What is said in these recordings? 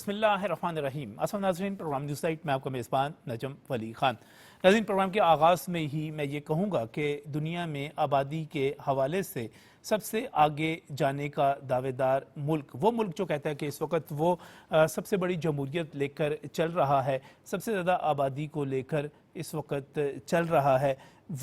بسم اللہ الرحمن الرحیم۔ السلام ناظرین، پروگرام نیوز سائٹ میں آپ کا میزبان نجم ولی خان۔ ناظرین، پروگرام کے آغاز میں ہی میں یہ کہوں گا کہ دنیا میں آبادی کے حوالے سے سب سے آگے جانے کا دعوے دار ملک، وہ ملک جو کہتا ہے کہ اس وقت وہ سب سے بڑی جمہوریت لے کر چل رہا ہے، سب سے زیادہ آبادی کو لے کر اس وقت چل رہا ہے،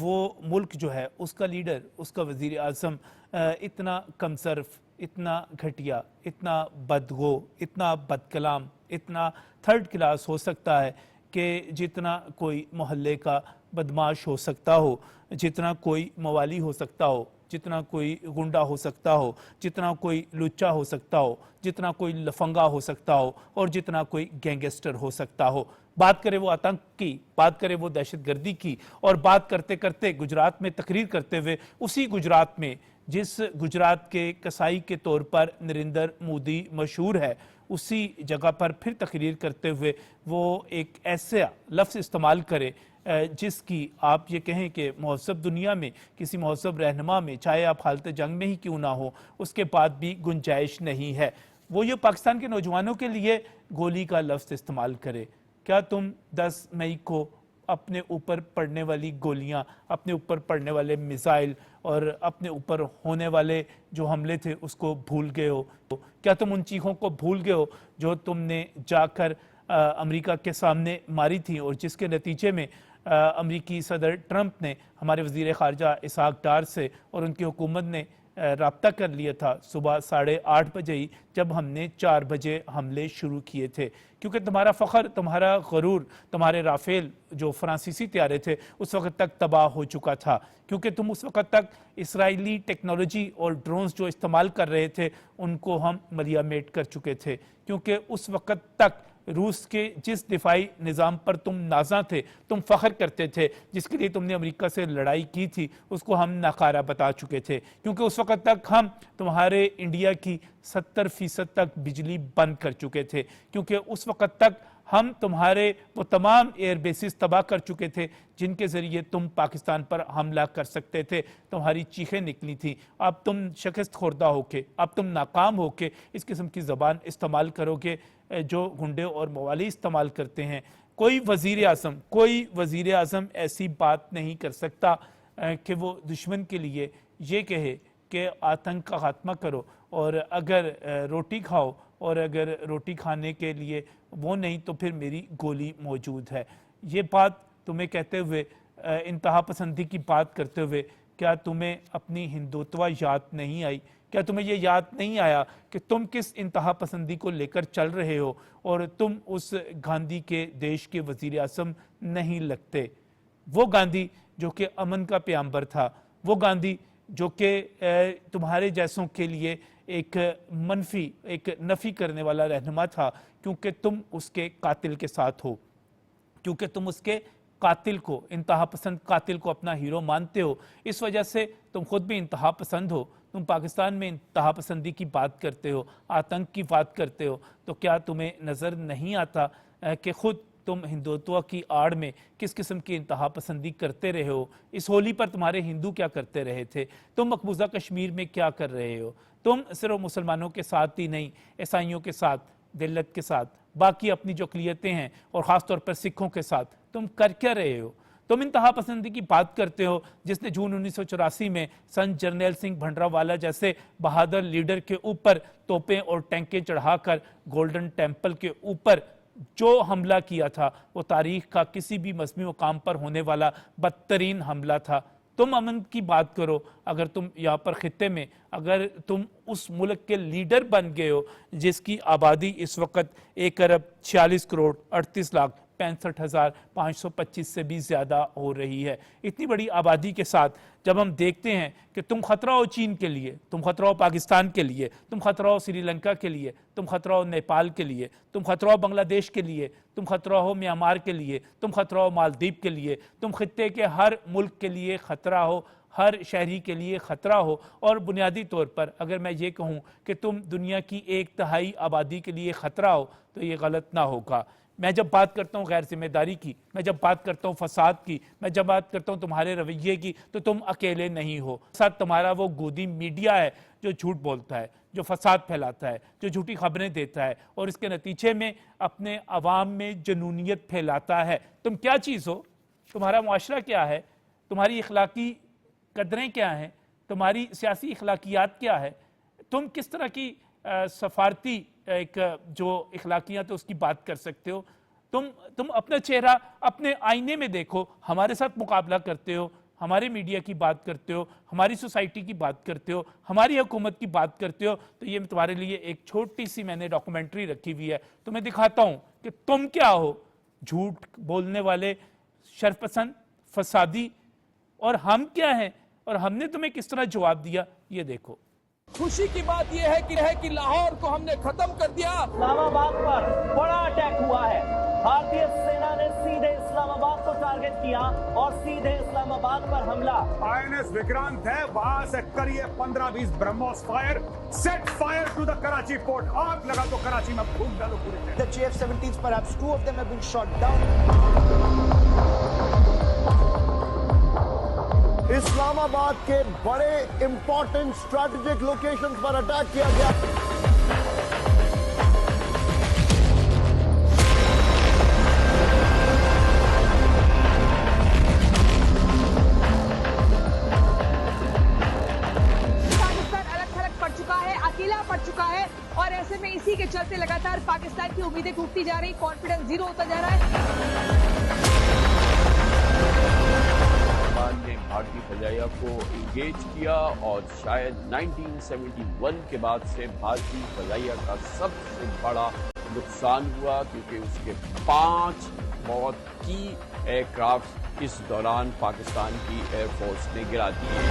وہ ملک جو ہے اس کا لیڈر، اس کا وزیر اعظم اتنا کم صرف، اتنا گھٹیا، اتنا بدگو، اتنا بد کلام، اتنا تھرڈ کلاس ہو سکتا ہے کہ جتنا کوئی محلے کا بدماش ہو سکتا ہو، جتنا کوئی موالی ہو سکتا ہو، جتنا کوئی گنڈا ہو سکتا ہو، جتنا کوئی لچا ہو سکتا ہو، جتنا کوئی لفنگا ہو سکتا ہو، اور جتنا کوئی گینگسٹر ہو سکتا ہو۔ بات کرے وہ آتنک کی، بات کرے وہ دہشت گردی کی، اور بات کرتے کرتے گجرات میں تقریر کرتے ہوئے، اسی گجرات میں جس گجرات کے کسائی کے طور پر نریندر مودی مشہور ہے، اسی جگہ پر پھر تقریر کرتے ہوئے وہ ایک ایسا لفظ استعمال کرے جس کی آپ یہ کہیں کہ مہذب دنیا میں کسی مہذب رہنما میں، چاہے آپ حالت جنگ میں ہی کیوں نہ ہو، اس کے بعد بھی گنجائش نہیں ہے۔ وہ یہ پاکستان کے نوجوانوں کے لیے گولی کا لفظ استعمال کرے۔ کیا تم 10 مئی کو اپنے اوپر پڑنے والی گولیاں، اپنے اوپر پڑنے والے میزائل اور اپنے اوپر ہونے والے جو حملے تھے اس کو بھول گئے ہو؟ کیا تم ان چیخوں کو بھول گئے ہو جو تم نے جا کر امریکہ کے سامنے ماری تھی، اور جس کے نتیجے میں امریکی صدر ٹرمپ نے ہمارے وزیر خارجہ اسحاق ڈار سے اور ان کی حکومت نے رابطہ کر لیا تھا صبح 8:30 بجے ہی، جب ہم نے 4 بجے حملے شروع کیے تھے؟ کیونکہ تمہارا فخر، تمہارا غرور، تمہارے رافیل جو فرانسیسی طیارے تھے اس وقت تک تباہ ہو چکا تھا، کیونکہ تم اس وقت تک اسرائیلی ٹیکنالوجی اور ڈرونز جو استعمال کر رہے تھے ان کو ہم ملیا میٹ کر چکے تھے، کیونکہ اس وقت تک روس کے جس دفاعی نظام پر تم نازاں تھے، تم فخر کرتے تھے، جس کے لیے تم نے امریکہ سے لڑائی کی تھی، اس کو ہم ناکارہ بتا چکے تھے، کیونکہ اس وقت تک ہم تمہارے انڈیا کی 70% تک بجلی بند کر چکے تھے، کیونکہ اس وقت تک ہم تمہارے وہ تمام ایئر بیسز تباہ کر چکے تھے جن کے ذریعے تم پاکستان پر حملہ کر سکتے تھے۔ تمہاری چیخیں نکلی تھیں، اب تم شکست خوردہ ہو کے، اب تم ناکام ہو کے اس قسم کی زبان استعمال کرو گے جو گنڈے اور موالی استعمال کرتے ہیں۔ کوئی وزیر اعظم ایسی بات نہیں کر سکتا کہ وہ دشمن کے لیے یہ کہے کہ آتنک کا خاتمہ کرو، اور اگر روٹی کھاؤ، اور اگر روٹی کھانے کے لیے وہ نہیں تو پھر میری گولی موجود ہے۔ یہ بات تمہیں کہتے ہوئے، انتہا پسندی کی بات کرتے ہوئے، کیا تمہیں اپنی ہندوتوا یاد نہیں آئی؟ کیا تمہیں یہ یاد نہیں آیا کہ تم کس انتہا پسندی کو لے کر چل رہے ہو، اور تم اس گاندھی کے دیش کے وزیر اعظم نہیں لگتے؟ وہ گاندھی جو کہ امن کا پیامبر تھا، وہ گاندھی جو کہ تمہارے جیسوں کے لیے ایک نفی کرنے والا رہنما تھا، کیونکہ تم اس کے قاتل کے ساتھ ہو، کیونکہ تم اس کے قاتل کو، انتہا پسند قاتل کو اپنا ہیرو مانتے ہو، اس وجہ سے تم خود بھی انتہا پسند ہو۔ تم پاکستان میں انتہا پسندی کی بات کرتے ہو، آتنک کی بات کرتے ہو، تو کیا تمہیں نظر نہیں آتا کہ خود تم ہندوتوا کی آڑ میں کس قسم کی انتہا پسندی کرتے رہے ہو؟ اس ہولی پر تمہارے ہندو کیا کرتے رہے تھے؟ تم مقبوضہ کشمیر میں کیا کر رہے ہو؟ تم صرف مسلمانوں کے ساتھ ہی نہیں، عیسائیوں کے ساتھ، دلت کے ساتھ، باقی اپنی جو اقلیتیں ہیں اور خاص طور پر سکھوں کے ساتھ تم کر کیا رہے ہو؟ تم انتہا پسندی کی بات کرتے ہو جس نے جون 1984 میں سنت جرنیل سنگھ بھنڈراوالا جیسے بہادر لیڈر کے اوپر توپیں اور ٹینکیں چڑھا کر گولڈن ٹیمپل کے اوپر جو حملہ کیا تھا، وہ تاریخ کا کسی بھی مذہبی مقام پر ہونے والا بدترین حملہ تھا۔ تم امن کی بات کرو، اگر تم یہاں پر خطے میں، اگر تم اس ملک کے لیڈر بن گئے ہو جس کی آبادی اس وقت 1,46,38,65,525 سے بھی زیادہ ہو رہی ہے، اتنی بڑی آبادی کے ساتھ جب ہم دیکھتے ہیں کہ تم خطرہ ہو چین کے لیے، تم خطرہ ہو پاکستان کے لیے، تم خطرہ ہو سری لنکا کے لیے، تم خطرہ ہو نیپال کے لیے، تم خطرہ ہو بنگلہ دیش کے لیے، تم خطرہ ہو میانمار کے لیے، تم خطرہ ہو مالدیپ کے لیے، تم خطے کے ہر ملک کے لیے خطرہ ہو، ہر شہری کے لیے خطرہ ہو، اور بنیادی طور پر اگر میں یہ کہوں کہ تم دنیا کی 1/3 آبادی کے لیے خطرہ ہو تو یہ غلط نہ ہوگا، میں جب بات کرتا ہوں غیر ذمہ داری کی، میں جب بات کرتا ہوں فساد کی، میں جب بات کرتا ہوں تمہارے رویے کی، تو تم اکیلے نہیں ہو. ساتھ تمہارا وہ گودی میڈیا ہے جو جھوٹ بولتا ہے، جو فساد پھیلاتا ہے، جو جھوٹی خبریں دیتا ہے اور اس کے نتیجے میں اپنے عوام میں جنونیت پھیلاتا ہے. تم کیا چیز ہو؟ تمہارا معاشرہ کیا ہے؟ تمہاری اخلاقی قدریں کیا ہیں؟ تمہاری سیاسی اخلاقیات کیا ہے؟ تم کس طرح کی سفارتی ایک جو اخلاقیات ہے اس کی بات کر سکتے ہو؟ تم اپنا چہرہ اپنے آئینے میں دیکھو، ہمارے ساتھ مقابلہ کرتے ہو، ہمارے میڈیا کی بات کرتے ہو، ہماری سوسائٹی کی بات کرتے ہو، ہماری حکومت کی بات کرتے ہو. تو یہ تمہارے لیے ایک چھوٹی سی میں نے ڈاکومنٹری رکھی ہوئی ہے، تو میں دکھاتا ہوں کہ تم کیا ہو. جھوٹ بولنے والے، شرپسند، فسادی. اور ہم کیا ہیں اور ہم نے تمہیں کس طرح جواب دیا، یہ دیکھو. خوشی کی بات یہ ہے کہ لاہور کو ہم نے ختم کر دیا. اسلام آباد پر بڑا اٹیک ہوا ہے. بھارتی سینا نے سیدھے اسلام آباد کو ٹارگٹ کیا اور سیدھے اسلام آباد پر حملہ. INS وکرانت ہے، وہاں سے کریے 15-20 BrahMos fire. Set fire to the Karachi port. آگ لگا تو کراچی میں پھونک ڈالو پورے. The JF-17s, perhaps 2 of them have been shot down. اسلام آباد کے بڑے امپورٹنٹ اسٹریٹجک لوکیشن پر اٹیک کیا گیا. پاکستان الگ تھلگ پڑ چکا ہے، اکیلا پڑ چکا ہے اور ایسے میں اسی کے چلتے لگاتار پاکستان کی امیدیں ٹوٹتی جا رہی، کانفیڈنس زیرو ہوتا جا رہا ہے. نے بھارتی فضائیہ کو انگیج کیا اور شاید 1971 کے بعد سے بھارتی فضائیہ کا سب سے بڑا نقصان ہوا، کیونکہ اس کے 5 بہت کی ایئر کرافٹ اس دوران پاکستان کی ایئر فورس نے گرا دیے.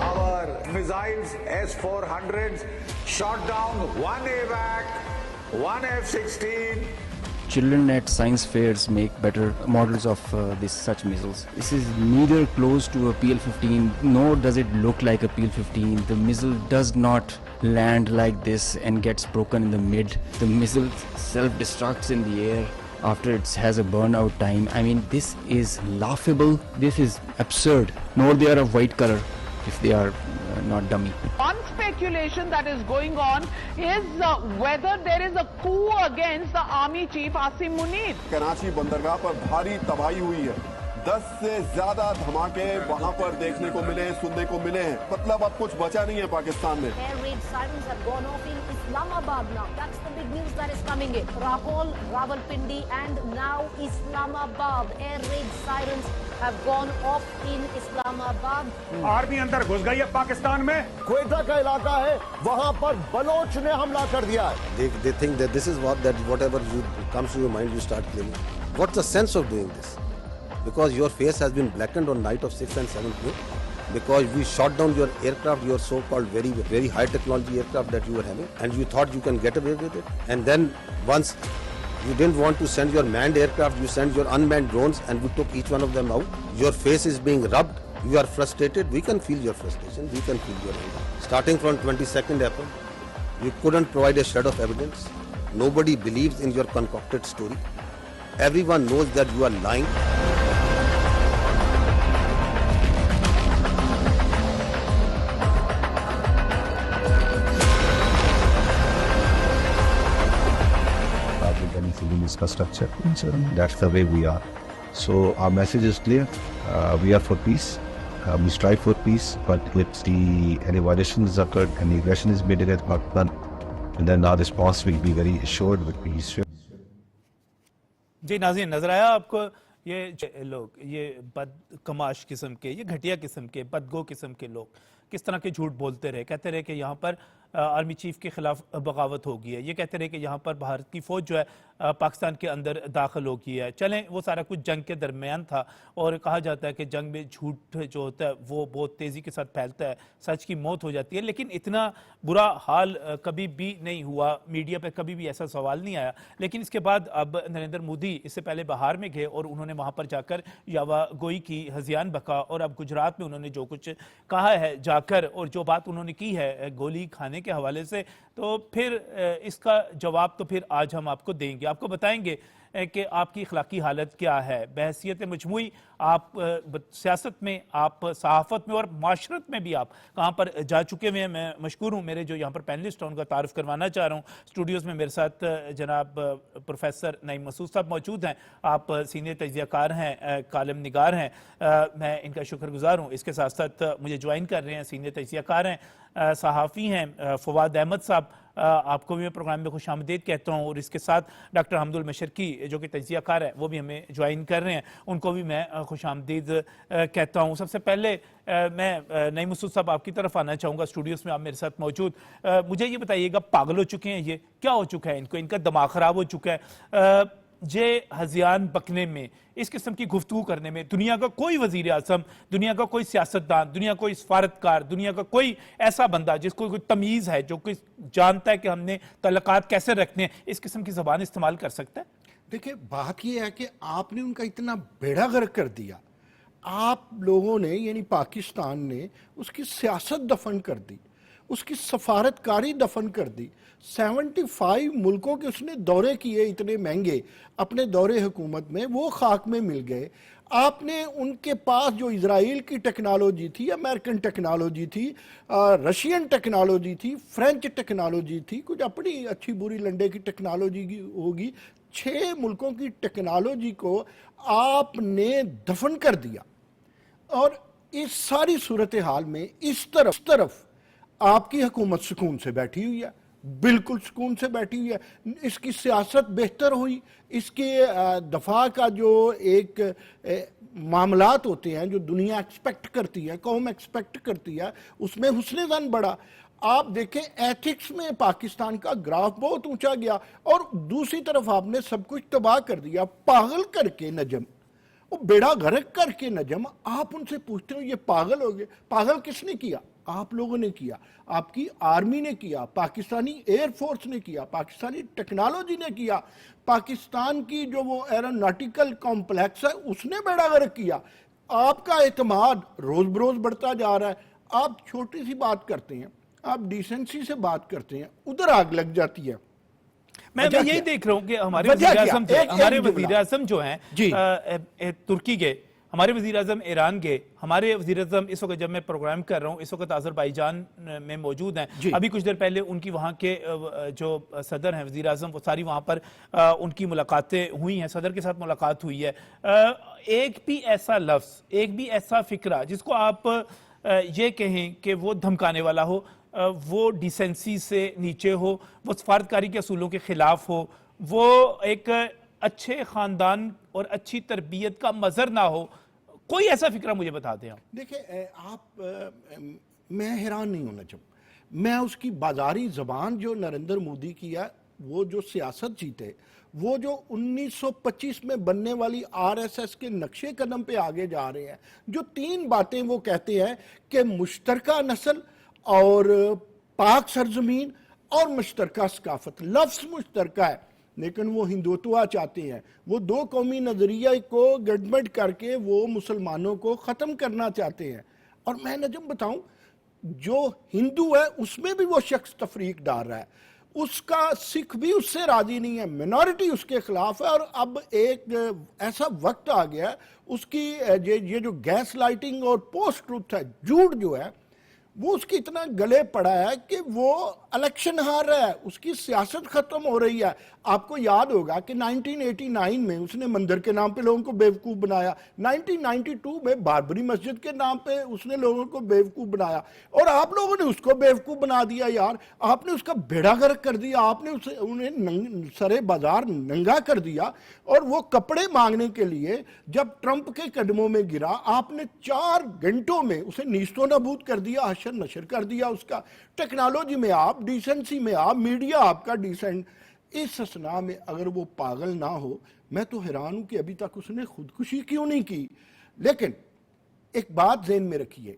Our missiles S-400s shot down 1 AWAC, 1 F-16. Children at science fairs make better models of such missiles. This is neither close to a PL-15, nor does it look like a PL-15. The missile does not land like this and gets broken in the mid. The missile self-destructs in the air after it has a burnout time. I mean, this is laughable. This is absurd. Nor they are of white color if they are not dummy. One speculation that is going on is whether there is a coup against the army chief Asim Munir. Karachi بندرگاہ پر بھاری تباہی ہوئی ہے. 10 سے زیادہ دھماکے وہاں پر دیکھنے کو ملے، سننے کو ملے ہیں. مطلب اب کچھ بچا نہیں ہے پاکستان میں. Air raid sirens have gone off in Islamabad now. That's the big news that is coming in. Rahul, Rawalpindi and now Islamabad. Air raid sirens have gone off in Islamabad. Army اندر گھس گئی ہے پاکستان میں. کوئٹہ کا علاقہ ہے، وہاں پر بلوچ نے حملہ کر دیا ہے. They think that this is whatever comes to your mind, you start claiming. What's the sense of doing this? Because your face has been blackened on night of 6th and 7th May. Because we shot down your aircraft, your so-called very, very high technology aircraft that you were having, and you thought you can get away with it. And then once you didn't want to send your manned aircraft, you sent your unmanned drones, and we took each one of them out. Your face is being rubbed. You are frustrated. We can feel your frustration. We can feel your anger. Starting from 22nd April, you couldn't provide a shred of evidence. Nobody believes in your concocted story. Everyone knows that you are lying. Infrastructure. That's the way we are. So our message is clear. We are for peace. We strive for peace. But if any violations occurred, any aggression is made against Pakistan, and then our response will be very assured with peace. جی ناظرین، نظر آیا آپ کو یہ لوگ، یہ بدکماش قسم کے، یہ گھٹیا قسم کے، بدگو قسم کے لوگ کس طرح کے جھوٹ بولتے رہے. کہتے رہے کہ یہاں پر آرمی چیف کے خلاف بغاوت ہو گئی ہے. یہ کہتے رہے کہ یہاں پر بھارت کی فوج جو ہے پاکستان کے اندر داخل ہو گئی ہے. چلیں وہ سارا کچھ جنگ کے درمیان تھا، اور کہا جاتا ہے کہ جنگ میں جھوٹ جو ہوتا ہے وہ بہت تیزی کے ساتھ پھیلتا ہے، سچ کی موت ہو جاتی ہے. لیکن اتنا برا حال کبھی بھی نہیں ہوا، میڈیا پہ کبھی بھی ایسا سوال نہیں آیا. لیکن اس کے بعد اب نریندر مودی اس سے پہلے بہار میں گئے اور انہوں نے وہاں پر جا کر یاوا گوئی کی، ہذیان بکا، اور اب گجرات میں انہوں نے جو کچھ کہا ہے جا کر، اور جو بات انہوں نے کی ہے گولی کھانے بنانے کے حوالے سے، تو پھر اس کا جواب تو پھر آج ہم آپ کو دیں گے. آپ کو بتائیں گے کہ آپ کی اخلاقی حالت کیا ہے. بحیثیت مجموعی آپ سیاست میں، آپ صحافت میں اور معاشرت میں بھی آپ کہاں پر جا چکے ہوئے ہیں. میں مشکور ہوں. میرے جو یہاں پر پینلسٹ ہیں ان کا تعارف کروانا چاہ رہا ہوں. اسٹوڈیوز میں میرے ساتھ جناب پروفیسر نعیم مسعود صاحب موجود ہیں. آپ سینئر تجزیہ کار ہیں، کالم نگار ہیں. میں ان کا شکر گزار ہوں. اس کے ساتھ ساتھ مجھے جوائن کر رہے ہیں سینئر تجزیہ کار ہیں، صحافی ہیں فواد احمد صاحب. آپ کو بھی میں پروگرام میں خوش آمدید کہتا ہوں. اور اس کے ساتھ ڈاکٹر حمد المشرقی جو کہ تجزیہ کار ہے، وہ بھی ہمیں جوائن کر رہے ہیں. ان کو بھی میں خوش آمدید کہتا ہوں. سب سے پہلے میں نعیم مسعود صاحب آپ کی طرف آنا چاہوں گا. اسٹوڈیوز میں آپ میرے ساتھ موجود. مجھے یہ بتائیے گا، پاگل ہو چکے ہیں یہ؟ کیا ہو چکا ہے ان کو؟ ان کا دماغ خراب ہو چکا ہے؟ ہذیان بکنے میں، اس قسم کی گفتگو کرنے میں دنیا کا کوئی وزیر اعظم، دنیا کا کوئی سیاستدان، دنیا کا کوئی سفارتکار، دنیا کا کوئی ایسا بندہ جس کو کوئی تمیز ہے، جو کوئی جانتا ہے کہ ہم نے تعلقات کیسے رکھنے ہیں، اس قسم کی زبان استعمال کر سکتا ہے؟ دیکھیں، بات یہ ہے کہ آپ نے ان کا اتنا بیڑا غرق کر دیا. آپ لوگوں نے، یعنی پاکستان نے، اس کی سیاست دفن کر دی، اس کی سفارتکاری دفن کر دی. 75 ملکوں کے اس نے دورے کیے اتنے مہنگے اپنے دورے حکومت میں، وہ خاک میں مل گئے. آپ نے ان کے پاس جو اسرائیل کی ٹیکنالوجی تھی، امریکن ٹیکنالوجی تھی، رشین ٹیکنالوجی تھی، فرینچ ٹیکنالوجی تھی، کچھ اپنی اچھی بری لنڈے کی ٹیکنالوجی ہوگی، 6 ملکوں کی ٹیکنالوجی کو آپ نے دفن کر دیا. اور اس ساری صورتحال میں اس طرف آپ کی حکومت سکون سے بیٹھی ہوئی ہے، بالکل سکون سے بیٹھی ہوئی ہے. اس کی سیاست بہتر ہوئی، اس کے دفاع کا جو ایک معاملات ہوتے ہیں جو دنیا ایکسپیکٹ کرتی ہے، قوم ایکسپیکٹ کرتی ہے، اس میں حسن ظن بڑھا. آپ دیکھیں ایتھکس میں پاکستان کا گراف بہت اونچا گیا، اور دوسری طرف آپ نے سب کچھ تباہ کر دیا. پاگل کر کے نجم، وہ بیڑا غرق کر کے نجم، آپ ان سے پوچھتے ہو یہ پاگل ہو گئے. پاگل کس نے کیا؟ آپ لوگوں نے کیا، آپ کی آرمی نے کیا، پاکستانی ایئر فورس نے کیا، پاکستانی ٹیکنالوجی نے کیا، پاکستان کی جو وہ ایروناٹیکل کمپلیکس ہے اس نے بیڑا غرق کیا. آپ کا اعتماد روز بروز بڑھتا جا رہا ہے. آپ چھوٹی سی بات کرتے ہیں، آپ ڈیسنسی سے بات کرتے ہیں، ادھر آگ لگ جاتی ہے. میں یہی دیکھ رہا ہوں کہ ہمارے وزیر اعظم جو ہیں ترکی گئے، ہمارے وزیر اعظم ایران گئے، ہمارے وزیر اعظم اس وقت جب میں پروگرام کر رہا ہوں اس وقت آذربائیجان میں موجود ہیں. ابھی کچھ دیر پہلے ان کی وہاں کے جو صدر ہیں، وزیر اعظم، وہ ساری وہاں پر ان کی ملاقاتیں ہوئی ہیں، صدر کے ساتھ ملاقات ہوئی ہے. ایک بھی ایسا لفظ، ایک بھی ایسا فکرہ جس کو آپ یہ کہیں کہ وہ دھمکانے والا ہو، وہ ڈیسنسی سے نیچے ہو، وہ سفارتکاری کے اصولوں کے خلاف ہو، وہ ایک اچھے خاندان اور اچھی تربیت کا مظہر نہ ہو، کوئی ایسا فکرہ مجھے بتا دیں آپ. دیکھیں آپ، میں حیران نہیں ہونا چاہوں. میں اس کی بازاری زبان جو نریندر مودی کی ہے، وہ جو سیاست جیتے، وہ جو 1925 میں بننے والی RSS کے نقشے قدم پہ آگے جا رہے ہیں، جو 3 باتیں وہ کہتے ہیں کہ مشترکہ نسل اور پاک سرزمین اور مشترکہ ثقافت. لفظ مشترکہ ہے لیکن وہ ہندوتوا چاہتے ہیں، وہ 2 قومی نظریہ کو گڈمڈ کر کے وہ مسلمانوں کو ختم کرنا چاہتے ہیں. اور میں نجم بتاؤں، جو ہندو ہے اس میں بھی وہ شخص تفریق ڈال رہا ہے. اس کا سکھ بھی اس سے راضی نہیں ہے، منورٹی اس کے خلاف ہے. اور اب ایک ایسا وقت آ گیا ہے، اس کی یہ جو گیس لائٹنگ اور پوسٹ ٹروتھ ہے، جھوٹ جو ہے، وہ اس کی اتنا گلے پڑا ہے کہ وہ الیکشن ہار رہا ہے، اس کی سیاست ختم ہو رہی ہے. آپ کو یاد ہوگا کہ 1989 میں اس نے مندر کے نام پہ لوگوں کو بیوقوف بنایا، 1992 میں باربری مسجد کے نام پہ اس نے لوگوں کو بیوقوف بنایا، اور آپ لوگوں نے اس کو بیوقوف بنا دیا. یار آپ نے اس کا بیڑا غرق کر دیا، آپ نے انہیں سرے بازار ننگا کر دیا. اور وہ کپڑے مانگنے کے لیے جب ٹرمپ کے قدموں میں گرا، آپ نے 4 گھنٹوں میں اسے نیست و نابود کر دیا، حشر نشر کر دیا اس کا. ٹیکنالوجی میں آپ، ڈیسنسی میں آپ، میڈیا آپ کا ڈیسنٹ. اس اسنا میں اگر وہ پاگل نہ ہو، میں تو حیران ہوں کہ ابھی تک اس نے خودکشی کیوں نہیں کی. لیکن ایک بات ذہن میں رکھیے،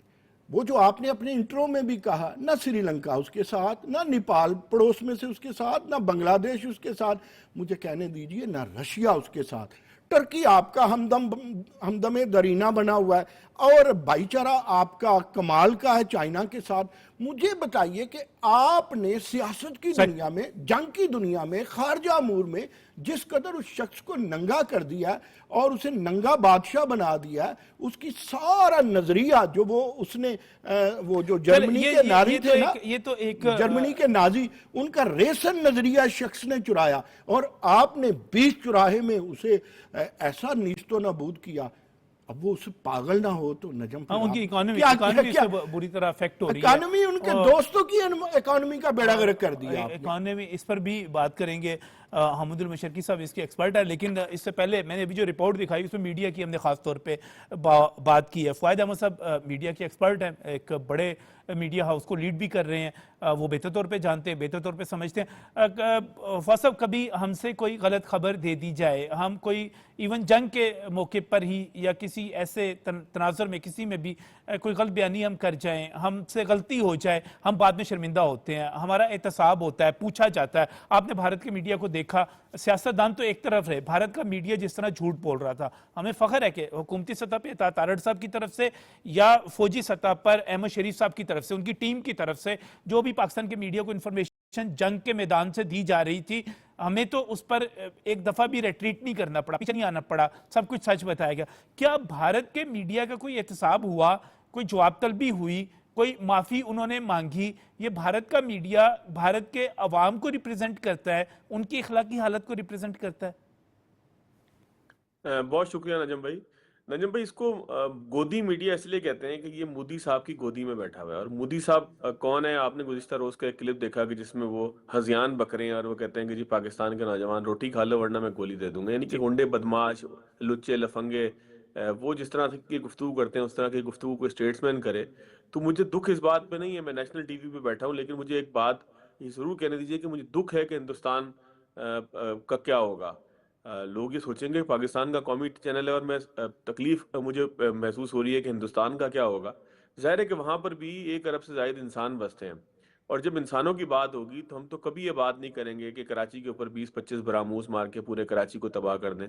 وہ جو آپ نے اپنے انٹرو میں بھی کہا، نہ سری لنکا اس کے ساتھ، نہ نیپال پڑوس میں سے اس کے ساتھ، نہ بنگلہ دیش اس کے ساتھ، مجھے کہنے دیجئے نہ رشیا اس کے ساتھ. ٹرکی آپ کا ہمدم درینہ بنا ہوا ہے، اور بھائی چارہ آپ کا کمال کا ہے چائنا کے ساتھ. مجھے بتائیے کہ آپ نے سیاست کی دنیا میں، جنگ کی دنیا میں، خارجہ امور میں جس قدر اس شخص کو ننگا کر دیا اور اسے ننگا بادشاہ بنا دیا، اس کی سارا نظریہ جو وہ اس نے وہ جو جرمنی کے نازی تھے نا، یہ تو ایک جرمنی کے نازی، ان کا ریسن نظریہ شخص نے چرایا اور آپ نے 20 چراہے میں اسے ایسا نیست و نابود کیا. اب وہ اسے پاگل نہ ہو تو نجم ان کی اکانومی سے بری طرح افیکٹ ہو رہی ہے. اکانومی ان کے دوستوں کی اکانومی کا بیڑا غرق کر دیا. اکانومی اس پر بھی بات کریں گے. حامد المشرقی صاحب اس کے ایکسپرٹ ہے، لیکن اس سے پہلے میں نے ابھی جو رپورٹ دکھائی اس میں میڈیا کی ہم نے خاص طور پہ بات کی ہے. فواد احمد صاحب میڈیا کے ایکسپرٹ ہیں، ایک بڑے میڈیا ہاؤس کو لیڈ بھی کر رہے ہیں، وہ بہتر طور پہ جانتے ہیں، بہتر طور پہ سمجھتے ہیں. فواد صاحب، کبھی ہم سے کوئی غلط خبر دے دی جائے، ہم کوئی ایون جنگ کے موقع پر ہی یا کسی ایسے تناظر میں کسی میں بھی کوئی غلط بیانی ہم کر جائیں، ہم سے غلطی ہو جائے، ہم بعد میں شرمندہ ہوتے ہیں، ہمارا احتساب ہوتا ہے، پوچھا جاتا ہے. آپ نے بھارت کے میڈیا کو دیکھا، سیاستدان تو ایک طرف رہے، بھارت کا میڈیا جس طرح جھوٹ بول رہا تھا. ہمیں فخر ہے کہ حکومتی سطح پہ تارڑ صاحب کی طرف سے یا فوجی سطح پر احمد شریف صاحب کی طرف سے، ان کی ٹیم کی طرف سے جو بھی پاکستان کے میڈیا کو انفارمیشن جنگ کے میدان سے دی جا رہی تھی، ہمیں تو اس پر ایک دفعہ بھی ریٹریٹ نہیں کرنا پڑا، پیچھے نہیں آنا پڑا، سب کچھ سچ بتایا گیا. کیا بھارت کے میڈیا کا کوئی احتساب ہوا، کوئی جواب طلبی ہوئی، کوئی معافی انہوں نے مانگی؟ یہ بھارت کا میڈیا بھارت کے عوام کو ریپریزنٹ کرتا ہے، ان کی اخلاقی حالت کو ریپریزنٹ کرتا ہے. بہت شکریہ نجم بھائی. نجم بھائی، اس کو گودی میڈیا اس لیے کہتے ہیں کہ یہ مودی صاحب کی گودی میں بیٹھا ہوا ہے. اور مودی صاحب کون ہے؟ آپ نے گزشتہ روز کا ایک کلپ دیکھا کہ جس میں وہ ہذیان بک رہے ہیں اور وہ کہتے ہیں کہ جی پاکستان کے نوجوان روٹی کھا لو ورنہ میں گولی دے دوں گا. یعنی کہ گنڈے، بدماش، لچے، لفنگے، وہ جس طرح کی گفتگو کرتے ہیں اس طرح کی گفتگو کوئی اسٹیٹس مین کرے. تو مجھے دکھ اس بات پہ نہیں ہے، میں نیشنل ٹی وی پہ بیٹھا ہوں، لیکن مجھے ایک بات یہ ضرور کہنے دیجیے کہ مجھے دکھ ہے کہ ہندوستان کا کیا ہوگا. لوگ یہ سوچیں گے پاکستان کا قومی چینل ہے اور میں تکلیف مجھے محسوس ہو رہی ہے کہ ہندوستان کا کیا ہوگا. ظاہر ہے کہ وہاں پر بھی 1 ارب سے زائد انسان بستے ہیں، اور جب انسانوں کی بات ہوگی تو ہم تو کبھی یہ بات نہیں کریں گے کہ کراچی کے اوپر 20-25 براموس مار کے پورے کراچی کو تباہ کر دیں.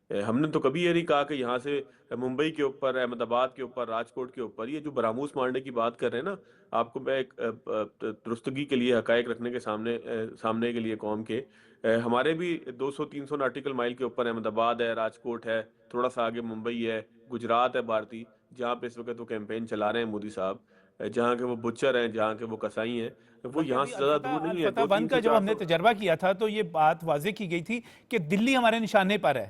ہم نے تو کبھی یہ نہیں کہا کہ یہاں سے ممبئی کے اوپر، احمد آباد کے اوپر، راجکوٹ کے اوپر یہ جو براموس مارنے کی بات کر رہے ہیں نا، آپ کو میں ایک درستگی کے لیے، حقائق رکھنے کے سامنے کے لیے قوم کے، ہمارے بھی 200-300 ناٹیکل مائل کے اوپر احمد آباد ہے، راجکوٹ ہے، تھوڑا سا آگے ممبئی ہے، گجرات ہے بھارتی، جہاں پہ اس وقت وہ کیمپین چلا رہے ہیں مودی صاحب، جہاں کے وہ بچر ہیں، جہاں کے وہ کسائی ہیں. وہ یہاں سے زیادہ دور نہیں ہے. الفتح 1 کا جب ہم نے تجربہ کیا تھا تو یہ بات واضح کی گئی تھی کہ دلی ہمارے نشانے پر ہے،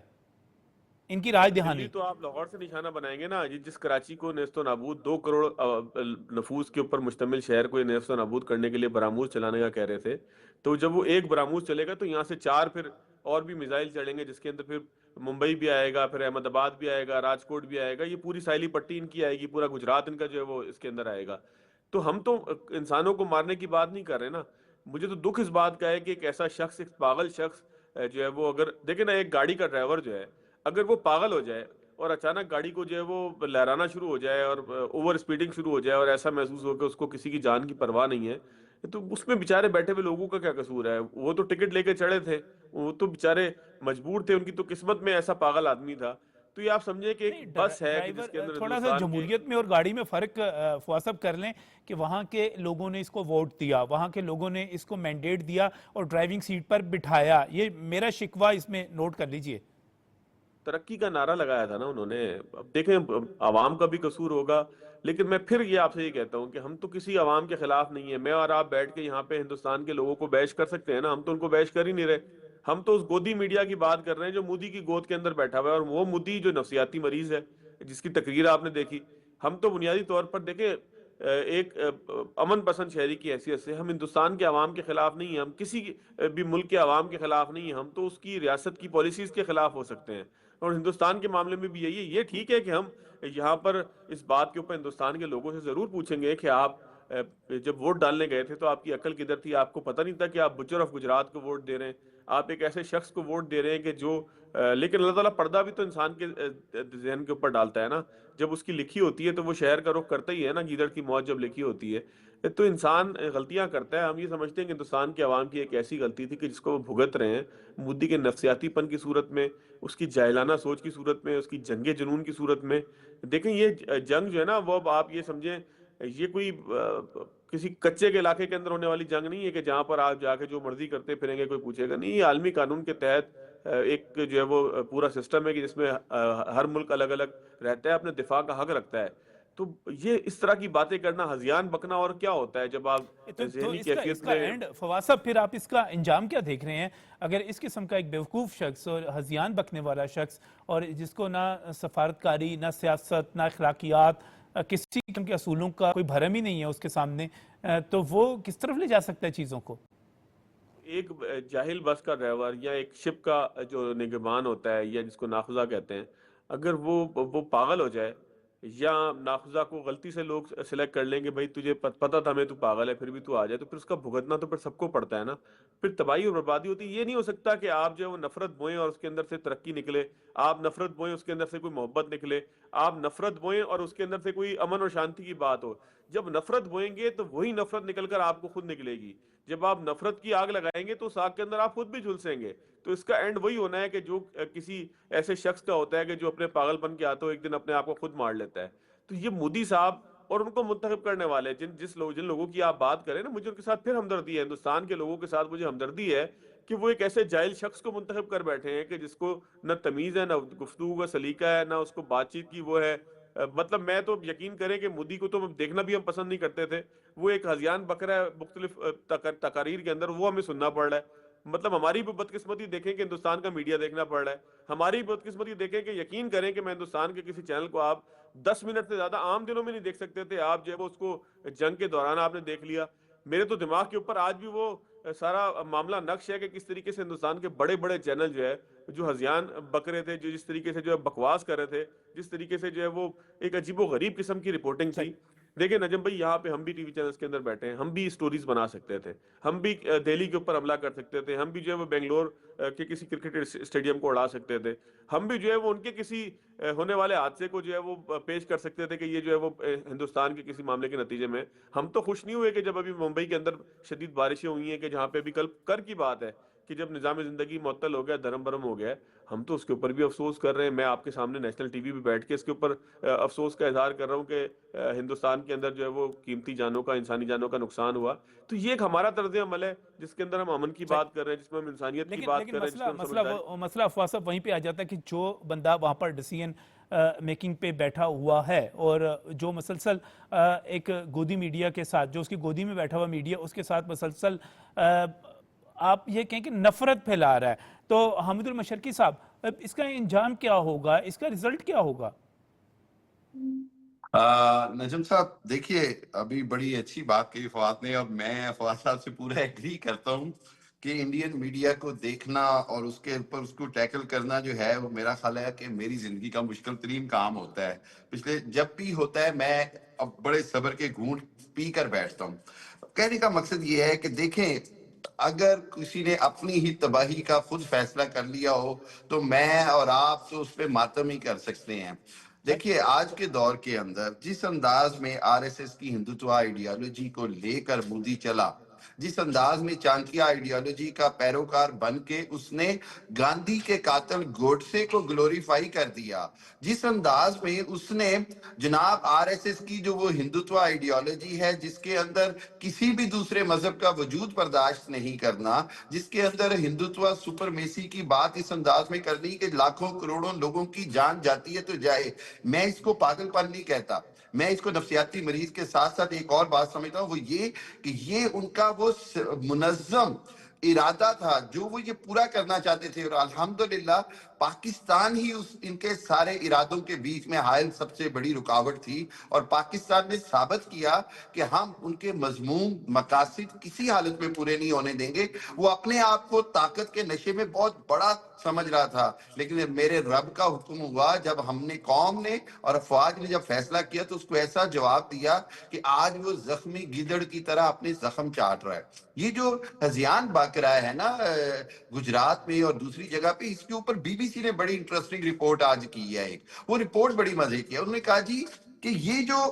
ان کی راج دہانی. تو آپ لاہور سے نشانہ بنائیں گے نا، جس کراچی کو نیست و نابود 2 کروڑ نفوس کے اوپر مشتمل شہر کو نیست و نابود کرنے کے لیے براموز چلانے کا کہہ رہے تھے. تو جب وہ 1 براموز چلے گا تو یہاں سے 4 پھر اور بھی میزائل چلیں گے، جس کے اندر پھر ممبئی بھی آئے گا، پھر احمد آباد بھی آئے گا، راجکوٹ بھی آئے گا، یہ پوری ساحلی پٹی ان کی آئے گی، پورا گجرات ان کا جو ہے وہ اس کے اندر آئے گا. تو ہم تو انسانوں کو مارنے کی بات نہیں کر رہے نا. مجھے تو دکھ اس بات کا ہے کہ ایک ایسا شخص، ایک پاگل شخص جو ہے وہ، اگر دیکھیں نا ایک گاڑی کا ڈرائیور جو ہے، اگر وہ پاگل ہو جائے اور اچانک گاڑی کو جو ہے وہ لہرانا شروع ہو جائے اور اوور سپیڈنگ شروع ہو جائے اور ایسا محسوس ہو کہ اس کو کسی کی جان کی پرواہ نہیں ہے، تو اس میں بیچارے بیٹھے ہوئے لوگوں کا کیا قصور ہے؟ وہ تو ٹکٹ لے کے چڑھے تھے، وہ تو بیچارے مجبور تھے، ان کی تو قسمت میں ایسا پاگل آدمی تھا. تو یہ آپ سمجھیں کہ ایک بس ہے کہ جس کے اندر تھوڑا سا جمہوریت میں اور گاڑی میں فرق فواسب کر لیں کہ وہاں کے لوگوں نے اس کو ووٹ دیا، وہاں کے لوگوں نے اس کو مینڈیٹ دیا اور ڈرائیونگ سیٹ پر بٹھایا. یہ میرا شکوہ اس میں نوٹ کر لیجئے. ترقی کا نعرہ لگایا تھا نا انہوں نے. اب دیکھیں عوام کا بھی قصور ہوگا، لیکن میں پھر یہ آپ سے یہ کہتا ہوں کہ ہم تو کسی عوام کے خلاف نہیں ہیں. میں اور آپ بیٹھ کے یہاں پہ ہندوستان کے لوگوں کو بیش کر سکتے ہیں نا، ہم تو ان کو بیش کر ہی نہیں رہے. ہم تو اس گودی میڈیا کی بات کر رہے ہیں جو مودی کی گود کے اندر بیٹھا ہوا ہے، اور وہ مودی جو نفسیاتی مریض ہے جس کی تقریر آپ نے دیکھی. ہم تو بنیادی طور پر دیکھیں ایک امن پسند شہری کی حیثیت سے ہم ہندوستان کے عوام کے خلاف نہیں ہیں، ہم کسی بھی ملک کے عوام کے خلاف نہیں ہیں، ہم تو اس کی ریاست کی پالیسیز کے خلاف ہو سکتے ہیں. اور ہندوستان کے معاملے میں بھی یہی ہے. یہ ٹھیک ہے کہ ہم یہاں پر اس بات کے اوپر ہندوستان کے لوگوں سے ضرور پوچھیں گے کہ آپ جب ووٹ ڈالنے گئے تھے تو آپ کی عقل کدھر تھی؟ آپ کو پتہ نہیں تھا کہ آپ بچر آف گجرات کو ووٹ دے رہے ہیں، آپ ایک ایسے شخص کو ووٹ دے رہے ہیں کہ جو لیکن اللہ تعالیٰ پردہ بھی تو انسان کے ذہن کے اوپر ڈالتا ہے نا. جب اس کی لکھی ہوتی ہے تو وہ شہر کا رخ کرتا ہی ہے نا. گیدڑ کی موت جب لکھی ہوتی ہے تو انسان غلطیاں کرتا ہے. ہم یہ سمجھتے ہیں کہ ہندوستان کے عوام کی ایک ایسی غلطی تھی کہ جس کو وہ بھگت رہے ہیں مودی کے نفسیاتی پن کی صورت میں، اس کی جاہلانہ سوچ کی صورت میں، اس کی جنگ جنون کی صورت میں. دیکھیں یہ جنگ جو ہے نا وہ اب آپ یہ سمجھیں یہ کوئی کسی کچے کے علاقے کے اندر ہونے والی جنگ نہیں ہے کہ جہاں پر آپ جا کے جو مرضی کرتے پھریں گے کوئی پوچھے گا نہیں. یہ عالمی قانون کے تحت ایک جو ہے وہ پورا سسٹم ہے کہ جس میں ہر ملک الگ الگ رہتا ہے, اپنے دفاع کا حق رکھتا ہے. تو یہ اس طرح کی باتیں کرنا ہذیان بکنا اور کیا ہوتا ہے جب آپ ذہنی کیفیت میں اینڈ فواز صاحب پھر آپ اس کا انجام کیا دیکھ رہے ہیں اگر اس قسم کا ایک بیوقوف شخص اور ہذیان بکنے والا شخص اور جس کو نہ سفارتکاری نہ سیاست نہ اخلاقیات کسی قسم کے اصولوں کا کوئی بھرم ہی نہیں ہے اس کے سامنے, تو وہ کس طرف لے جا سکتا ہے چیزوں کو؟ ایک جاہل بس کا ڈرائیور یا ایک شپ کا جو نگہبان ہوتا ہے یا جس کو ناخذہ کہتے ہیں, اگر وہ پاگل ہو جائے یا ناخذہ کو غلطی سے لوگ سلیکٹ کر لیں گے بھائی تجھے پتہ تھا میں تو پاگل ہے پھر بھی تو آ جائے, تو پھر اس کا بھگتنا تو پھر سب کو پڑتا ہے نا. پھر تباہی اور بربادی ہوتی ہے. یہ نہیں ہو سکتا کہ آپ جو ہے وہ نفرت بوئیں اور اس کے اندر سے ترقی نکلے, آپ نفرت بوئیں اس کے اندر سے کوئی محبت نکلے, آپ نفرت بوئیں اور اس کے اندر سے کوئی امن اور شانتی کی بات ہو. جب نفرت بوئیں گے تو وہی نفرت نکل کر آپ کو خود نکلے گی. جب آپ نفرت کی آگ لگائیں گے تو اس آگ کے اندر آپ خود بھی جھلسیں گے. تو اس کا اینڈ وہی ہونا ہے کہ جو کسی ایسے شخص کا ہوتا ہے کہ جو اپنے پاگل پن کے ہاتھوں ایک دن اپنے آپ کو خود مار لیتا ہے. تو یہ مودی صاحب اور ان کو منتخب کرنے والے جن لوگوں کی آپ بات کریں نا, مجھے ان کے ساتھ پھر ہمدردی ہے, ہندوستان کے لوگوں کے ساتھ مجھے ہمدردی ہے کہ وہ ایک ایسے جاہل شخص کو منتخب کر بیٹھے ہیں کہ جس کو نہ تمیز ہے, نہ گفتگو کا سلیقہ ہے, نہ اس کو بات چیت کی وہ ہے. مطلب میں تو یقین کریں کہ مودی کو تو دیکھنا بھی ہم پسند نہیں کرتے تھے. وہ ایک ہذیان بکرا ہے مختلف تقاریر کے اندر, وہ ہمیں سننا پڑ رہا ہے. مطلب ہماری بھی بدقسمتی دیکھیں کہ ہندوستان کا میڈیا دیکھنا پڑ رہا ہے. ہماری بدقسمتی دیکھیں کہ یقین کریں کہ میں ہندوستان کے کسی چینل کو آپ 10 منٹ سے زیادہ عام دنوں میں نہیں دیکھ سکتے تھے. آپ جو ہے وہ اس کو جنگ کے دوران آپ نے دیکھ لیا. میرے تو دماغ کے اوپر آج بھی وہ سارا معاملہ نقش ہے کہ کس طریقے سے ہندوستان کے بڑے بڑے چینل جو ہے جو ہذیان بک رہے تھے, جو جس طریقے سے جو ہے بکواس کر رہے تھے, جس طریقے سے جو ہے وہ ایک عجیب و غریب قسم کی رپورٹنگ تھی. دیکھیں نجم بھائی, یہاں پہ ہم بھی ٹی وی چینلز کے اندر بیٹھے ہیں, ہم بھی سٹوریز بنا سکتے تھے, ہم بھی دہلی کے اوپر حملہ کر سکتے تھے, ہم بھی جو ہے وہ بنگلور کے کسی کرکٹ اسٹیڈیم کو اڑا سکتے تھے, ہم بھی جو ہے وہ ان کے کسی ہونے والے حادثے کو جو ہے وہ پیش کر سکتے تھے کہ یہ جو ہے وہ ہندوستان کے کسی معاملے کے نتیجے میں. ہم تو خوش نہیں ہوئے کہ جب ابھی ممبئی کے اندر شدید بارشیں ہوئی ہیں, کہ جہاں پہ ابھی کل کی بات ہے کہ جب نظام زندگی معطل ہو گیا, دھرم برم ہو گیا, ہم تو اس کے اوپر بھی افسوس کر رہے ہیں. میں آپ کے سامنے نیشنل ٹی وی پہ بیٹھ کے اس کے اوپر افسوس کا اظہار کر رہا ہوں کہ ہندوستان کے اندر جو ہے وہ قیمتی جانوں کا, انسانی جانوں کا نقصان ہوا. تو یہ ایک ہمارا طرز عمل ہے جس کے اندر ہم امن کی بات کر رہے ہیں, جس میں ہم انسانیت کی بات کر رہے ہیں. مسئلہ افواز صاحب وہیں پہ آ جاتا ہے کہ جو بندہ وہاں پر ڈیسیژن میکنگ پہ بیٹھا ہوا ہے اور جو مسلسل ایک گودی میڈیا کے ساتھ, جو اس کی گودی میں بیٹھا ہوا میڈیا, اس کے ساتھ مسلسل آپ یہ کہیں کہ نفرت پھیلا رہا ہے, تو حامد المشرقی صاحب اس کا انجام کیا ہوگا, اس کا رزلٹ کیا ہوگا؟ نجم صاحب دیکھیے, ابھی بڑی اچھی بات کہی فواد نے, اور میں فواد صاحب سے پورا ایگری کرتا ہوں کہ انڈین میڈیا کو دیکھنا اور اس کے اوپر اس کو ٹیکل کرنا جو ہے وہ میرا خیال ہے کہ میری زندگی کا مشکل ترین کام ہوتا ہے. پچھلے جب بھی ہوتا ہے میں اب بڑے صبر کے گھونٹ پی کر بیٹھتا ہوں. کہنے کا مقصد یہ ہے کہ دیکھیں, اگر کسی نے اپنی ہی تباہی کا خود فیصلہ کر لیا ہو تو میں اور آپ تو اس پہ ماتم ہی کر سکتے ہیں. دیکھیے آج کے دور کے اندر جس انداز میں آر ایس ایس کی ہندوتوا آئیڈیالوجی کو لے کر مودی چلا, جس انداز میں چانکیہ آئیڈیالوجی کا پیروکار بن کے اس نے گاندھی کے قاتل گوڈسے کو گلوریفائی کر دیا, جس انداز میں اس نے جناب آر ایس ایس کی جو وہ ہندوتوا آئیڈیالوجی ہے جس کے اندر کسی بھی دوسرے مذہب کا وجود برداشت نہیں کرنا, جس کے اندر ہندوتوا سپرمیسی کی بات اس انداز میں کرنی کہ لاکھوں کروڑوں لوگوں کی جان جاتی ہے تو جائے. میں اس کو پاگل پن نہیں کہتا, میں اس کو نفسیاتی مریض کے ساتھ ساتھ ایک اور بات سمجھتا ہوں, وہ یہ کہ یہ ان کا وہ منظم ارادہ تھا جو وہ یہ پورا کرنا چاہتے تھے, اور الحمدللہ پاکستان ہی ان کے سارے ارادوں کے بیچ میں حائل سب سے بڑی رکاوٹ تھی, اور پاکستان نے ثابت کیا کہ ہم ان کے مضمون مقاصد کسی حالت میں پورے نہیں ہونے دیں گے. وہ اپنے آپ کو طاقت کے نشے میں بہت بڑا سمجھ رہا تھا, لیکن میرے رب کا حکم ہوا جب ہم نے, قوم نے اور افواج نے جب فیصلہ کیا تو اس کو ایسا جواب دیا کہ آج وہ زخمی گیدڑ کی طرح اپنے زخم چاٹ رہا ہے. یہ جو ہذیان بک رہا ہے نا گجرات میں اور دوسری جگہ پہ, اس کے اوپر بی بی سی نے بڑی انٹرسٹنگ رپورٹ آج کی ہے. ایک وہ رپورٹ بڑی مزے کی ہے, انہوں نے کہا جی کہ یہ جو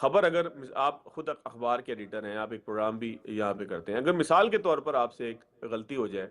خبر اگر آپ خود اخبار کے ایڈیٹر ہیں, آپ ایک پروگرام بھی یہاں پہ کرتے ہیں, اگر مثال کے طور پر آپ سے ایک غلطی ہو جائے,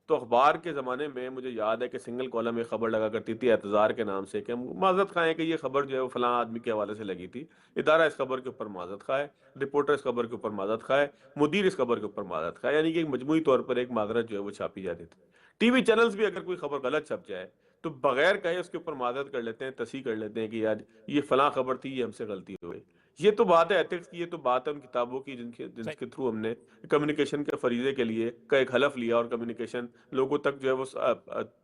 تو اخبار کے زمانے میں مجھے یاد ہے کہ سنگل کالم ایک خبر لگا کرتی تھی اعتذار کے نام سے, کہ ہم معذرت خواہ ہیں کہ یہ خبر جو ہے وہ فلاں آدمی کے حوالے سے لگی تھی, ادارہ اس خبر کے اوپر معذرت خواہ ہے, رپورٹر اس خبر کے اوپر معذرت خواہ ہے, مدیر اس خبر کے اوپر معذرت خواہ ہے, یعنی کہ ایک مجموعی طور پر ایک معذرت جو ہے وہ چھاپی جاتی تھی. ٹی وی چینلز بھی اگر کوئی خبر غلط چھپ جائے تو بغیر کہے اس کے اوپر معذرت کر لیتے ہیں, تصحیح کر لیتے ہیں کہ یار یہ فلاں خبر تھی, یہ ہم سے غلطی ہو گئی. یہ تو بات ہے ایتھکس کی, یہ تو بات ہے ان کتابوں کی جن کے تھرو ہم نے کمیونیکیشن کے فریضے کے لیے کا ایک حلف لیا, اور کمیونیکیشن لوگوں تک جو ہے وہ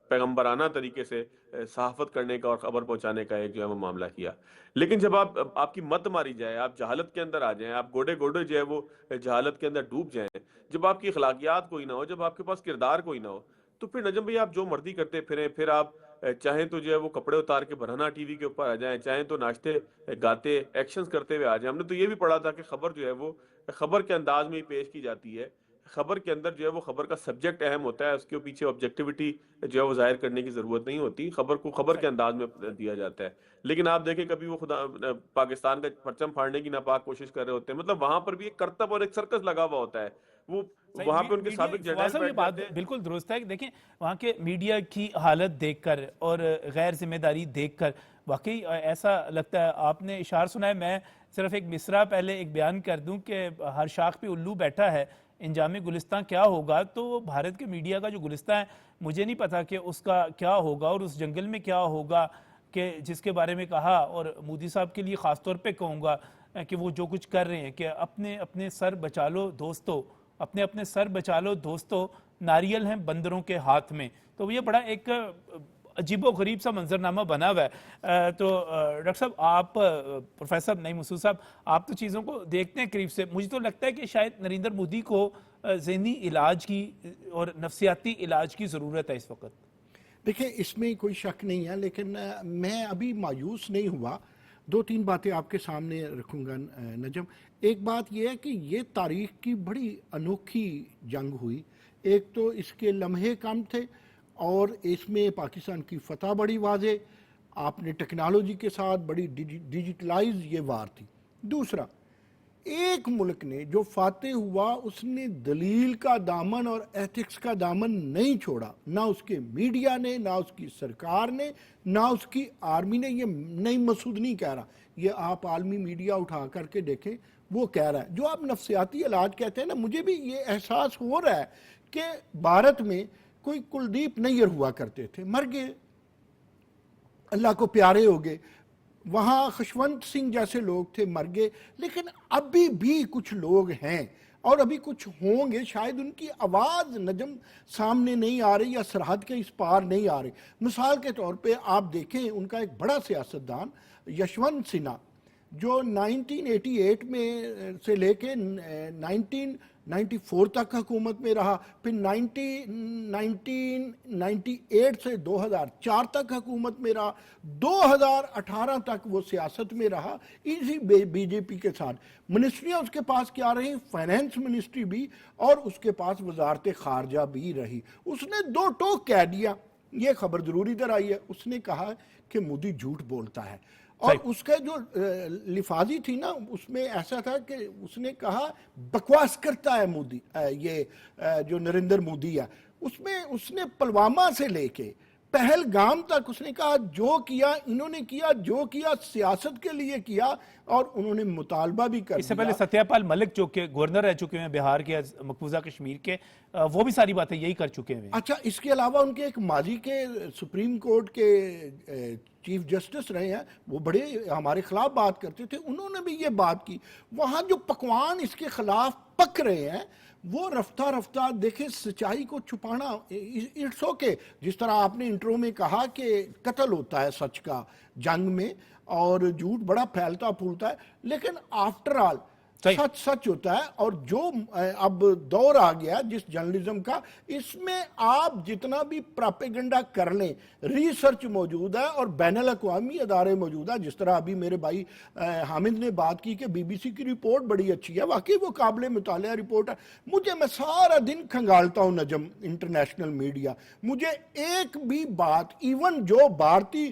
پیغمبرانہ طریقے سے صحافت کرنے کا اور خبر پہنچانے کا ایک جو ہے وہ معاملہ کیا. لیکن جب آپ کی مت ماری جائے, آپ جہالت کے اندر آ جائیں, آپ گوڑے گوڑے جو ہے وہ جہالت کے اندر ڈوب جائیں, جب آپ کی اخلاقیات کوئی نہ ہو, جب آپ کے پاس کردار کوئی نہ ہو, تو پھر نجم بھائی آپ جو مرضی کرتے پھریں. پھر آپ چاہیں تو جو ہے وہ کپڑے اتار کے برہنہ ٹی وی کے اوپر آ جائیں, چاہیں تو ناچتے گاتے ایکشنز کرتے ہوئے آ جائیں. ہم نے تو یہ بھی پڑھا تھا کہ خبر جو ہے وہ خبر کے انداز میں ہی پیش کی جاتی ہے, خبر کے اندر جو ہے وہ خبر کا سبجیکٹ اہم ہوتا ہے, اس کے پیچھے آبجیکٹیوٹی جو ہے وہ ظاہر کرنے کی ضرورت نہیں ہوتی, خبر کو خبر کے انداز میں دیا جاتا ہے. لیکن آپ دیکھیں کبھی وہ خدا پاکستان کا پرچم پھاڑنے کی ناپاک کوشش کر رہے ہوتے ہیں, مطلب وہاں پر بھی ایک کرتب اور ایک سرکس لگا ہوا ہوتا ہے. وہ وہاں پہ ان کے سابق یہ بات بالکل درست ہے. دیکھیں وہاں کے میڈیا کی حالت دیکھ کر اور غیر ذمہ داری دیکھ کر واقعی ایسا لگتا ہے. آپ نے اشعار سنا ہے, میں صرف ایک مصرع پہلے ایک بیان کر دوں کہ ہر شاخ پہ الو بیٹھا ہے, انجام گلستان کیا ہوگا. تو بھارت کے میڈیا کا جو گلستان ہے مجھے نہیں پتا کہ اس کا کیا ہوگا, اور اس جنگل میں کیا ہوگا کہ جس کے بارے میں کہا. اور مودی صاحب کے لیے خاص طور پہ کہوں گا کہ وہ جو کچھ کر رہے ہیں کہ اپنے سر بچا لو دوستو, اپنے سر بچا لو دوستو, ناریل ہیں بندروں کے ہاتھ میں. تو یہ بڑا ایک عجیب و غریب سا منظرنامہ بنا ہوا ہے. تو ڈاکٹر صاحب, آپ پروفیسر نعیم مسعود صاحب, آپ تو چیزوں کو دیکھتے ہیں قریب سے. مجھے تو لگتا ہے کہ شاید نریندر مودی کو ذہنی علاج کی اور نفسیاتی علاج کی ضرورت ہے اس وقت. دیکھیں اس میں کوئی شک نہیں ہے, لیکن میں ابھی مایوس نہیں ہوا. دو تین باتیں آپ کے سامنے رکھوں گا نجم. ایک بات یہ ہے کہ یہ تاریخ کی بڑی انوکھی جنگ ہوئی. ایک تو اس کے لمحے کم تھے, اور اس میں پاکستان کی فتح بڑی واضح, آپ نے ٹیکنالوجی کے ساتھ بڑی ڈیجیٹلائز یہ وار تھی. دوسرا, ایک ملک نے جو فاتح ہوا اس نے دلیل کا دامن اور ایتھکس کا دامن نہیں چھوڑا, نہ اس کے میڈیا نے, نہ اس کی سرکار نے, نہ اس کی آرمی نے. یہ نعیم مسعود نہیں کہہ رہا, یہ آپ عالمی میڈیا اٹھا کر کے دیکھیں, وہ کہہ رہا ہے. جو آپ نفسیاتی علاج کہتے ہیں نا, مجھے بھی یہ احساس ہو رہا ہے کہ بھارت میں کوئی کلدیپ نیر ہوا کرتے تھے, مر گئے, اللہ کو پیارے ہو گئے. وہاں خشونت سنگھ جیسے لوگ تھے, مر گئے. لیکن ابھی بھی کچھ لوگ ہیں اور ابھی کچھ ہوں گے, شاید ان کی آواز نجم سامنے نہیں آ رہی یا سرحد کے اس پار نہیں آ رہی. مثال کے طور پہ آپ دیکھیں ان کا ایک بڑا سیاستدان یشونت سنہا, جو 1988 میں سے لے کے 1994 تک حکومت میں رہا, پھر 1998 سے 2004 تک حکومت میں رہا, 2018 تک وہ سیاست میں رہا اسی بی جے پی کے ساتھ. منسٹریاں اس کے پاس کیا رہی, فائنینس منسٹری بھی اور اس کے پاس وزارت خارجہ بھی رہی. اس نے دو ٹوک کہہ دیا, یہ خبر ضرور ادھر آئی ہے, اس نے کہا کہ مودی جھوٹ بولتا ہے. اور اس کا جو لفاظی تھی نا, اس میں ایسا تھا کہ اس نے کہا بکواس کرتا ہے مودی, یہ جو نریندر مودی ہے. اس میں اس نے پلوامہ سے لے کے پہلگام تک اس نے کہا جو کیا انہوں نے کیا, جو کیا سیاست کے لیے کیا, اور انہوں نے مطالبہ بھی کر دیا. اس سے پہلے ستیہ پال ملک جو کہ گورنر رہ چکے ہیں بہار کے, مقبوضہ کشمیر کے, وہ بھی ساری باتیں یہی کر چکے ہیں. اچھا, اس کے علاوہ ان کے ایک ماضی کے سپریم کورٹ کے چیف جسٹس رہے ہیں, وہ بڑے ہمارے خلاف بات کرتے تھے, انہوں نے بھی یہ بات کی. وہاں جو پکوان اس کے خلاف پک رہے ہیں وہ رفتہ رفتہ دیکھیں سچائی کو چھپانا اٹس اوکے. جس طرح آپ نے انٹرو میں کہا کہ قتل ہوتا ہے سچ کا جنگ میں, اور جھوٹ بڑا پھیلتا پھولتا ہے, لیکن آفٹر آل سچ سچ ہوتا ہے. اور جو اب دور آ گیا جس جرنلزم کا, اس میں آپ جتنا بھی پراپیگنڈا کر لیں, ریسرچ موجود ہے اور بین الاقوامی ادارے موجود ہے. جس طرح ابھی میرے بھائی حامد نے بات کی کہ بی بی سی کی رپورٹ بڑی اچھی ہے, واقعی وہ قابل مطالعہ رپورٹ ہے. میں سارا دن کھنگالتا ہوں نجم انٹرنیشنل میڈیا, مجھے ایک بھی بات ایون جو بھارتی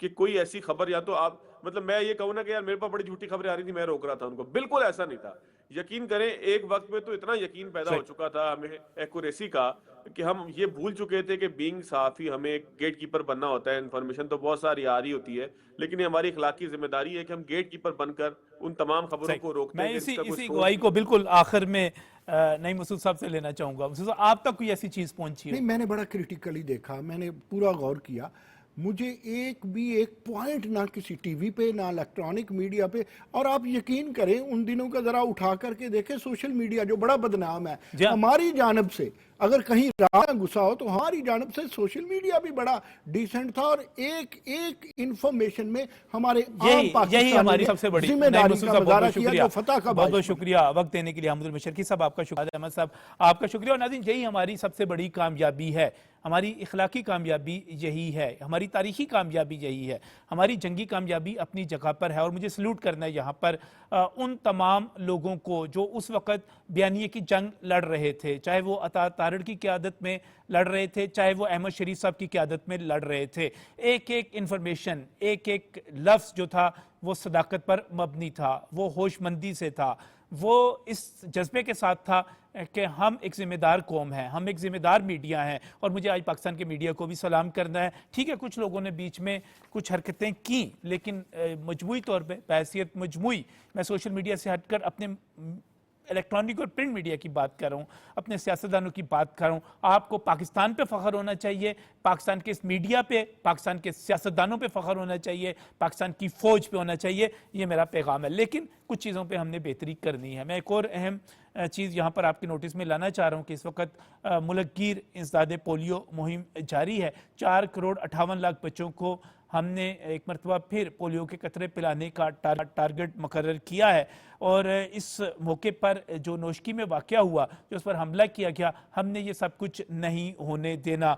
کہ کوئی ایسی خبر یا تو آپ مطلب میں یہ کہوں نا کہ یار میرے پاس بڑی جھوٹی خبریں آ رہی تھی میں روک رہا تھا ان کو, بالکل ایسا نہیں تھا. یقین کریں ایک وقت میں تو اتنا یقین پیدا ہو چکا تھا ہمیں ایکوریسی کا کہ ہم یہ بھول چکے تھے کہ بینگ صحافی ہمیں ایک گیٹ کیپر بننا ہوتا ہے. انفارمیشن تو بہت ساری آ رہی ہوتی ہے لیکن یہ ہماری اخلاقی ذمہ داری ہے کہ ہم گیٹ کیپر بن کر ان تمام خبروں کو روکتے ہیں. میں اسی گواہی کو بالکل آخر میں نئی مسعود صاحب سے لینا چاہوں گا. مسعود صاحب آپ تک کوئی ایسی چیز پہنچی ہے؟ نہیں, میں نے بڑا کرٹیکلی دیکھا, میں نے پورا غور کیا. مجھے ایک پوائنٹ نہ کسی ٹی وی پہ نہ الیکٹرانک میڈیا پہ, اور آپ یقین کریں ان دنوں کا ذرا اٹھا کر کے دیکھیں سوشل میڈیا جو بڑا بدنام ہے ہماری جانب سے, اگر کہیں راہ گسا ہو تو ہماری جانب سے سوشل میڈیا بھی بڑا ڈیسنٹ تھا, اور ایک انفارمیشن میں ہمارے عام یہی ہماری سب سے بڑی ذمہ داری کا مظاہرہ کیا جو فتح کا بہت بہت شکریہ وقت دینے کے لیے. حامد المشرقی صاحب آپ کا شکریہ, احمد صاحب آپ کا شکریہ. اور ناظرین یہی ہماری سب سے بڑی کامیابی ہے, ہماری اخلاقی کامیابی یہی ہے, ہماری تاریخی کامیابی یہی ہے, ہماری جنگی کامیابی اپنی جگہ پر ہے. اور مجھے سلوٹ کرنا ہے یہاں پر ان تمام لوگوں کو جو اس وقت بیانیے کی جنگ لڑ رہے تھے, چاہے وہ عطا تارڑ کی قیادت میں لڑ رہے تھے, چاہے وہ احمد شریف صاحب کی قیادت میں لڑ رہے تھے. ایک ایک انفارمیشن, ایک ایک لفظ جو تھا وہ صداقت پر مبنی تھا, وہ ہوش مندی سے تھا, وہ اس جذبے کے ساتھ تھا کہ ہم ایک ذمہ دار قوم ہیں, ہم ایک ذمہ دار میڈیا ہیں. اور مجھے آج پاکستان کے میڈیا کو بھی سلام کرنا ہے. ٹھیک ہے کچھ لوگوں نے بیچ میں کچھ حرکتیں کی, لیکن مجموعی طور پہ بحیثیت مجموعی, میں سوشل میڈیا سے ہٹ کر اپنے الیکٹرانک اور پرنٹ میڈیا کی بات کر رہا ہوں, اپنے سیاستدانوں کی بات کر رہا ہوں. آپ کو پاکستان پہ فخر ہونا چاہیے, پاکستان کے اس میڈیا پہ, پاکستان کے سیاستدانوں پہ فخر ہونا چاہیے, پاکستان کی فوج پہ ہونا چاہیے. یہ میرا پیغام ہے. لیکن کچھ چیزوں پہ ہم نے بہتری کرنی ہے. میں ایک اور اہم چیز یہاں پر آپ کے نوٹس میں لانا چاہ رہا ہوں کہ اس وقت ملک گیر انسداد پولیو مہم جاری ہے. 4.58 کروڑ بچوں کو ہم نے ایک مرتبہ پھر پولیو کے قطرے پلانے کا ٹارگٹ مقرر کیا ہے. اور اس موقع پر جو نوشکی میں واقعہ ہوا, جو اس پر حملہ کیا گیا, ہم نے یہ سب کچھ نہیں ہونے دینا.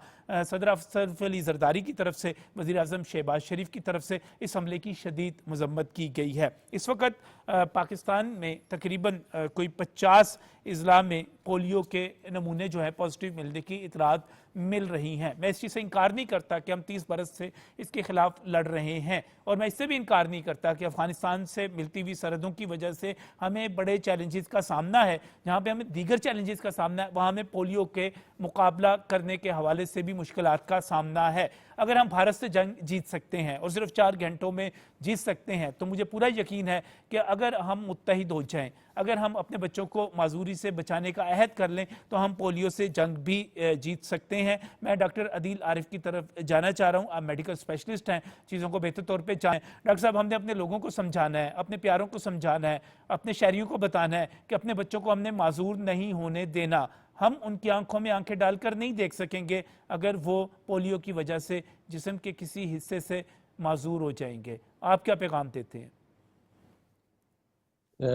صدر افسر علی زرداری کی طرف سے, وزیر اعظم شہباز شریف کی طرف سے اس حملے کی شدید مذمت کی گئی ہے. اس وقت پاکستان میں تقریباً کوئی 50 اضلاع میں پولیو کے نمونے جو ہیں پازیٹیو ملنے کی اطلاعات مل رہی ہیں. میں اس چیز سے انکار نہیں کرتا کہ ہم 30 برس سے اس کے خلاف لڑ رہے ہیں, اور میں اس سے بھی انکار نہیں کرتا کہ افغانستان سے ملتی ہوئی سرحدوں کی وجہ سے ہمیں بڑے چیلنجز کا سامنا ہے. جہاں پہ ہمیں دیگر چیلنجز کا سامنا ہے, وہاں ہمیں پولیو کے مقابلہ کرنے کے حوالے سے بھی مشکلات کا سامنا ہے. اگر ہم بھارت سے جنگ جیت سکتے ہیں اور صرف 4 گھنٹوں میں جیت سکتے ہیں, تو مجھے پورا یقین ہے کہ اگر ہم متحد ہو جائیں, اگر ہم اپنے بچوں کو معذوری سے بچانے کا عہد کر لیں, تو ہم پولیو سے جنگ بھی جیت سکتے ہیں. میں ڈاکٹر عدیل عارف کی طرف جانا چاہ رہا ہوں. آپ میڈیکل اسپیشلسٹ ہیں, چیزوں کو بہتر طور پہ جائیں. ڈاکٹر صاحب, ہم نے اپنے لوگوں کو سمجھانا ہے, اپنے پیاروں کو سمجھانا ہے, اپنے شہریوں کو بتانا ہے کہ اپنے بچوں کو ہم نے معذور نہیں ہونے دینا. ہم ان کی آنکھوں میں آنکھیں ڈال کر نہیں دیکھ سکیں گے اگر وہ پولیو کی وجہ سے جسم کے کسی حصے سے معذور ہو جائیں گے. آپ کیا پیغام دیتے ہیں؟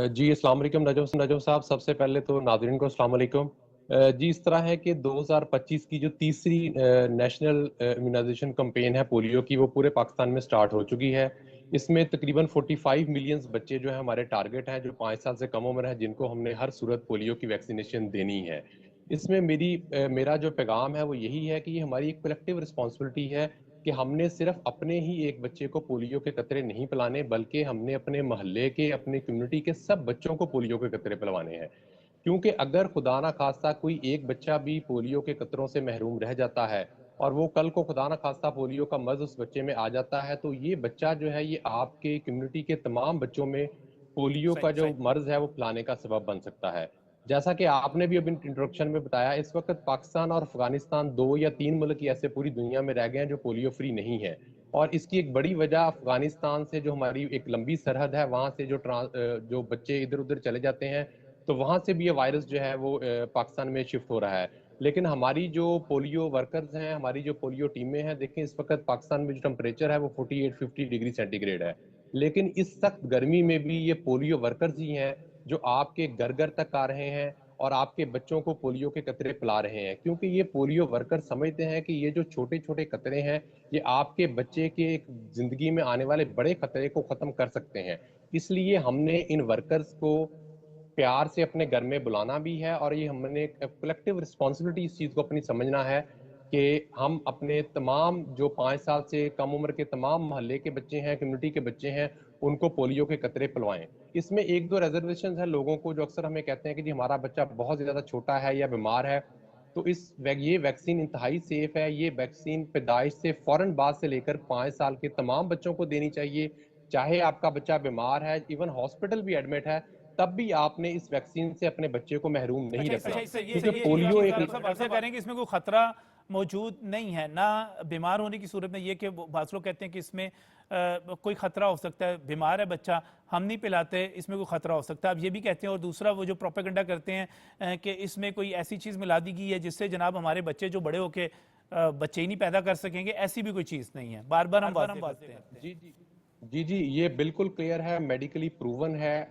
جی السلام علیکم نجم صاحب. سب سے پہلے تو ناظرین کو السلام علیکم. جی اس طرح ہے کہ 2025 کی جو تیسری نیشنل امیونائزیشن کمپین ہے پولیو کی, وہ پورے پاکستان میں سٹارٹ ہو چکی ہے. اس میں تقریباً 45 ملین بچے جو ہیں ہمارے ٹارگٹ ہیں, جو 5 سال سے کم عمر ہیں, جن کو ہم نے ہر صورت پولیو کی ویکسینیشن دینی ہے. اس میں میرا جو پیغام ہے وہ یہی ہے کہ یہ ہماری ایک کلیکٹیو رسپانسبلٹی ہے کہ ہم نے صرف اپنے ہی ایک بچے کو پولیو کے قطرے نہیں پلانے, بلکہ ہم نے اپنے محلے کے, اپنے کمیونٹی کے سب بچوں کو پولیو کے قطرے پلوانے ہیں. کیونکہ اگر خدا نہ خواستہ کوئی ایک بچہ بھی پولیو کے قطروں سے محروم رہ جاتا ہے, اور وہ کل کو خدا نہ خواستہ پولیو کا مرض اس بچے میں آ جاتا ہے, تو یہ بچہ جو ہے یہ آپ کے کمیونٹی کے تمام بچوں میں پولیو کا جو مرض ہے وہ پلانے کا سبب بن سکتا ہے. جیسا کہ آپ نے بھی اب انٹروڈکشن میں بتایا, اس وقت پاکستان اور افغانستان 2 یا 3 ملک ایسے پوری دنیا میں رہ گئے ہیں جو پولیو فری نہیں ہے. اور اس کی ایک بڑی وجہ افغانستان سے جو ہماری ایک لمبی سرحد ہے, وہاں سے جو بچے ادھر ادھر چلے جاتے ہیں, تو وہاں سے بھی یہ وائرس جو ہے وہ پاکستان میں شفٹ ہو رہا ہے. لیکن ہماری جو پولیو ورکرز ہیں, ہماری جو پولیو ٹیمیں ہیں, دیکھیں اس وقت پاکستان میں جو ٹمپریچر ہے وہ 48-50 ڈگری سینٹی گریڈ ہے. لیکن اس سخت گرمی میں بھی یہ پولیو ورکرز ہی ہیں جو آپ کے گھر گھر تک آ رہے ہیں اور آپ کے بچوں کو پولیو کے قطرے پلا رہے ہیں. کیونکہ یہ پولیو ورکر سمجھتے ہیں کہ یہ جو چھوٹے چھوٹے قطرے ہیں یہ آپ کے بچے کے زندگی میں آنے والے بڑے خطرے کو ختم کر سکتے ہیں. اس لیے ہم نے ان ورکرز کو پیار سے اپنے گھر میں بلانا بھی ہے, اور یہ ہم نے کلیکٹیو رسپانسبلٹی اس چیز کو اپنی سمجھنا ہے کہ ہم اپنے تمام جو 5 سال سے کم عمر کے تمام محلے کے بچے ہیں، کمیونٹی کے بچے ہیں، ان کو پولیو کے قطرے پلوائیں۔ اس میں 1-2 ریزرویشنز ہیں لوگوں کو جو اکثر ہمیں کہتے ہیں کہ جی ہمارا بچہ بہت زیادہ چھوٹا ہے یا بیمار ہے، تو یہ ویکسین انتہائی سیف ہے۔ یہ ویکسین پیدائش سے فوراً بعد سے لے کر 5 سال کے تمام بچوں کو دینی چاہیے، چاہے آپ کا بچہ بیمار ہے، ایون ہاسپٹل بھی ایڈمٹ ہے، تب بھی آپ نے اس ویکسین سے اپنے بچے کو محروم نہیں رکھنا، کیونکہ پولیو ایک ایسا کہیں کہ اس میں کوئی خطرہ موجود نہیں ہے، نہ بیمار ہونے کی صورت میں یہ کہ بعض لوگ کہتے ہیں کہ اس میں کوئی خطرہ ہو سکتا ہے، بیمار ہے بچہ ہم نہیں پلاتے، اس میں کوئی خطرہ ہو سکتا ہے، آپ یہ بھی کہتے ہیں۔ اور دوسرا وہ جو پروپیگنڈا کرتے ہیں کہ اس میں کوئی ایسی چیز ملا دی گئی ہے جس سے جناب ہمارے بچے جو بڑے ہو کے بچے ہی نہیں پیدا کر سکیں گے، ایسی بھی کوئی چیز نہیں ہے، بار بار ہم واضح کرتے ہیں۔ جی یہ بالکل کلیئر ہے، میڈیکلی پروون ہے،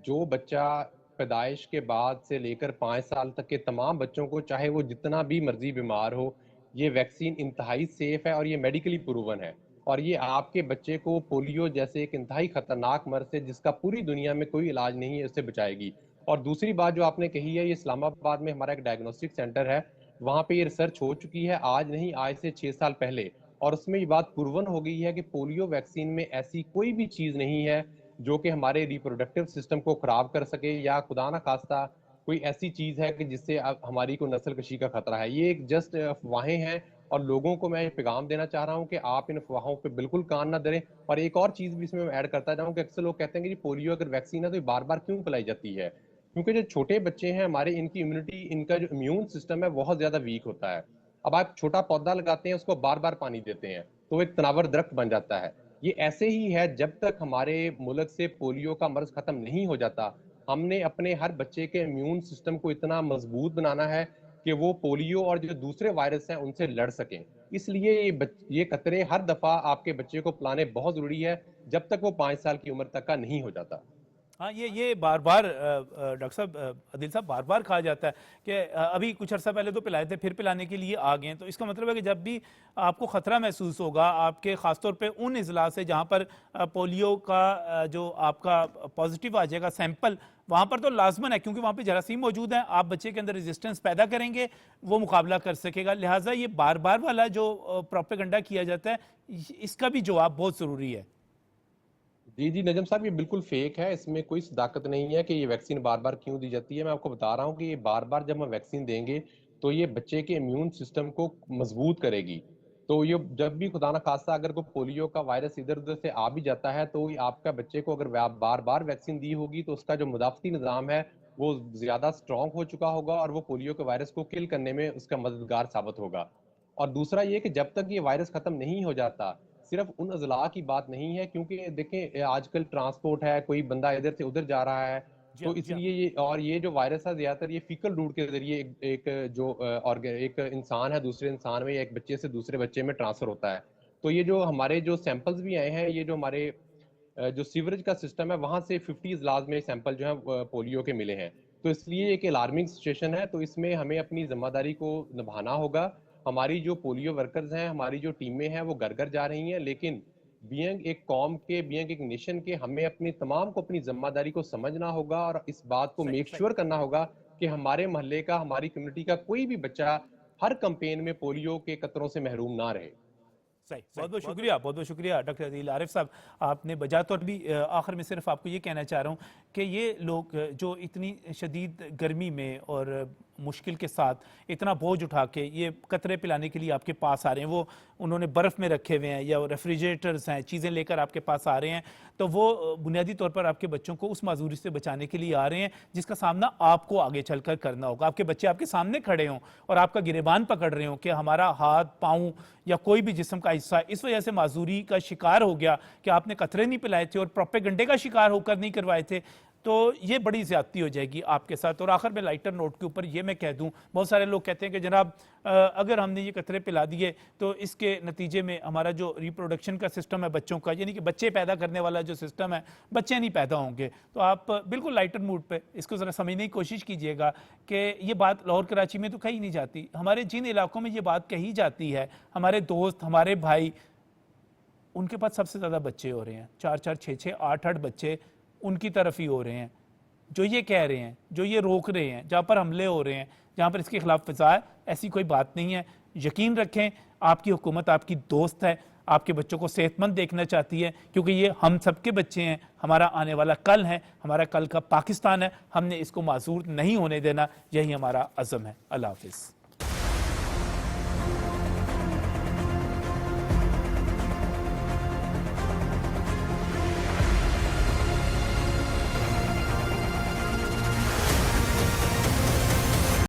جو بچہ پیدائش کے بعد سے لے کر 5 سال تک کے تمام بچوں کو، چاہے وہ جتنا بھی مرضی بیمار ہو، یہ ویکسین انتہائی سیف ہے اور یہ میڈیکلی پروون ہے، اور یہ آپ کے بچے کو پولیو جیسے ایک انتہائی خطرناک مرض سے جس کا پوری دنیا میں کوئی علاج نہیں ہے، اس سے بچائے گی۔ اور دوسری بات جو آپ نے کہی ہے، یہ اسلام آباد میں ہمارا ایک ڈائگنوسٹک سینٹر ہے، وہاں پہ یہ ریسرچ ہو چکی ہے، آج نہیں آج سے 6 سال پہلے، اور اس میں یہ بات پروون ہو گئی ہے کہ پولیو ویکسین میں ایسی کوئی بھی چیز نہیں ہے جو کہ ہمارے ریپروڈکٹیو سسٹم کو خراب کر سکے، یا خدا نہ خواستہ کوئی ایسی چیز ہے کہ جس سے ہماری کوئی نسل کشی کا خطرہ ہے۔ یہ ایک جسٹ افواہیں ہیں، اور لوگوں کو میں یہ پیغام دینا چاہ رہا ہوں کہ آپ ان افواہوں پہ بالکل کان نہ دھریں۔ اور ایک اور چیز بھی اس میں ایڈ کرتا جاؤں کہ اکثر لوگ کہتے ہیں کہ جی پولیو اگر ویکسین ہے تو یہ بار بار کیوں پلائی جاتی ہے؟ کیونکہ جو چھوٹے بچے ہیں ہمارے، ان کی امیونٹی، ان کا جو امیون سسٹم ہے بہت زیادہ ویک ہوتا ہے۔ اب آپ چھوٹا پودا لگاتے ہیں، اس کو بار بار پانی دیتے ہیں تو وہ ایک تناور درخت بن جاتا ہے۔ یہ ایسے ہی ہے، جب تک ہمارے ملک سے پولیو کا مرض ختم نہیں ہو جاتا، ہم نے اپنے ہر بچے کے امیون سسٹم کو اتنا مضبوط بنانا ہے کہ وہ پولیو اور جو دوسرے وائرس ہیں ان سے لڑ سکیں۔ اس لیے یہ قطرے ہر دفعہ آپ کے بچے کو پلانے بہت ضروری ہے، جب تک وہ 5 سال کی عمر تک کا نہیں ہو جاتا۔ ہاں یہ بار بار ڈاکٹر صاحب، عادل صاحب، بار بار کہا جاتا ہے کہ ابھی کچھ عرصہ پہلے تو پلائے تھے، پھر پلانے کے لیے آ گئے ہیں، تو اس کا مطلب ہے کہ جب بھی آپ کو خطرہ محسوس ہوگا، آپ کے خاص طور پہ ان اضلاع سے جہاں پر پولیو کا جو آپ کا پازیٹیو آ جائے گا سیمپل، وہاں پر تو لازمن ہے، کیونکہ وہاں پہ جراثیم موجود ہیں، آپ بچے کے اندر ریزسٹنس پیدا کریں گے، وہ مقابلہ کر سکے گا۔ لہٰذا یہ بار بار والا جو پروپیگنڈا کیا جاتا ہے، اس کا بھی جواب بہت ضروری ہے۔ جی نجم صاحب، یہ بالکل فیک ہے، اس میں کوئی صداقت نہیں ہے کہ یہ ویکسین بار بار کیوں دی جاتی ہے۔ میں آپ کو بتا رہا ہوں کہ یہ بار بار جب ہم ویکسین دیں گے تو یہ بچے کے امیون سسٹم کو مضبوط کرے گی، تو یہ جب بھی خدا نہ خواستہ اگر کوئی پولیو کا وائرس ادھر ادھر سے آ بھی جاتا ہے تو آپ کا بچے کو اگر بار بار ویکسین دی ہوگی تو اس کا جو مدافعتی نظام ہے وہ زیادہ سٹرونگ ہو چکا ہوگا اور وہ پولیو کے وائرس کو کل کرنے میں اس کا مددگار ثابت ہوگا۔ اور دوسرا یہ کہ جب تک یہ وائرس ختم نہیں ہو جاتا، صرف ان اضلاع کی بات نہیں ہے، کیونکہ دیکھیں آج کل ٹرانسپورٹ ہے، کوئی بندہ ادھر سے ادھر جا رہا ہے، تو اس لیے یہ جو وائرس ہے زیادہ تر یہ فیکل روٹ کے ذریعے ایک انسان ہے دوسرے انسان میں یا ایک بچے سے دوسرے بچے میں ٹرانسفر ہوتا ہے۔ تو یہ جو ہمارے جو سیمپلز بھی آئے ہیں، یہ جو ہمارے جو سیوریج کا سسٹم ہے وہاں سے 50 اضلاع میں سیمپل جو ہیں پولیو کے ملے ہیں، تو اس لیے ایک الارمنگ سچویشن ہے، تو اس میں ہمیں اپنی ذمہ داری کو نبھانا ہوگا۔ ہماری جو پولیو ورکرز ہیں، ہماری جو ٹیمیں ہیں وہ گھر گھر جا رہی ہیں، لیکن بینگ ایک قوم کے، بینگ ایک نیشن کے، ہمیں اپنی تمام کو اپنی ذمہ داری کو سمجھنا ہوگا اور اس بات کو میک شور کرنا ہوگا کہ ہمارے محلے کا، ہماری کمیونٹی کا کوئی بھی بچہ ہر کمپین میں پولیو کے قطروں سے محروم نہ رہے۔ صحیح، بہت بہت شکریہ ڈاکٹر عادل عارف صاحب، آپ نے بجا طور بھی آخر میں صرف آپ کو یہ کہنا چاہ رہا ہوں کہ یہ لوگ جو اتنی شدید گرمی میں اور مشکل کے ساتھ اتنا بوجھ اٹھا کے یہ قطرے پلانے کے لیے آپ کے پاس آ رہے ہیں، وہ انہوں نے برف میں رکھے ہوئے ہیں یا ریفریجریٹرز ہیں، چیزیں لے کر آپ کے پاس آ رہے ہیں، تو وہ بنیادی طور پر آپ کے بچوں کو اس معذوری سے بچانے کے لیے آ رہے ہیں جس کا سامنا آپ کو آگے چل کر کرنا ہوگا۔ آپ کے بچے آپ کے سامنے کھڑے ہوں اور آپ کا گریبان پکڑ رہے ہوں کہ ہمارا ہاتھ، پاؤں یا کوئی بھی جسم کا حصہ اس وجہ سے معذوری کا شکار ہو گیا کہ آپ نے قطرے نہیں پلائے تھے اور پروپیگنڈے کا شکار ہو کر نہیں کروائے تھے، تو یہ بڑی زیادتی ہو جائے گی آپ کے ساتھ۔ اور آخر میں لائٹر نوٹ کے اوپر یہ میں کہہ دوں، بہت سارے لوگ کہتے ہیں کہ جناب اگر ہم نے یہ قطرے پلا دیے تو اس کے نتیجے میں ہمارا جو ریپروڈکشن کا سسٹم ہے بچوں کا، یعنی کہ بچے پیدا کرنے والا جو سسٹم ہے، بچے نہیں پیدا ہوں گے۔ تو آپ بالکل لائٹر موڈ پہ اس کو ذرا سمجھنے کی کوشش کیجئے گا کہ یہ بات لاہور کراچی میں تو کہی نہیں جاتی، ہمارے جن علاقوں میں یہ بات کہی جاتی ہے، ہمارے دوست، ہمارے بھائی، ان کے پاس سب سے زیادہ بچے ہو رہے ہیں، 4 6 8 بچے ان کی طرف ہی ہو رہے ہیں، جو یہ کہہ رہے ہیں، جو یہ روک رہے ہیں، جہاں پر حملے ہو رہے ہیں، جہاں پر اس کے خلاف فضا ہے، ایسی کوئی بات نہیں ہے۔ یقین رکھیں آپ کی حکومت آپ کی دوست ہے، آپ کے بچوں کو صحت مند دیکھنا چاہتی ہے، کیونکہ یہ ہم سب کے بچے ہیں، ہمارا آنے والا کل ہے، ہمارا کل کا پاکستان ہے، ہم نے اس کو معذور نہیں ہونے دینا، یہی ہمارا عزم ہے۔ اللہ حافظ۔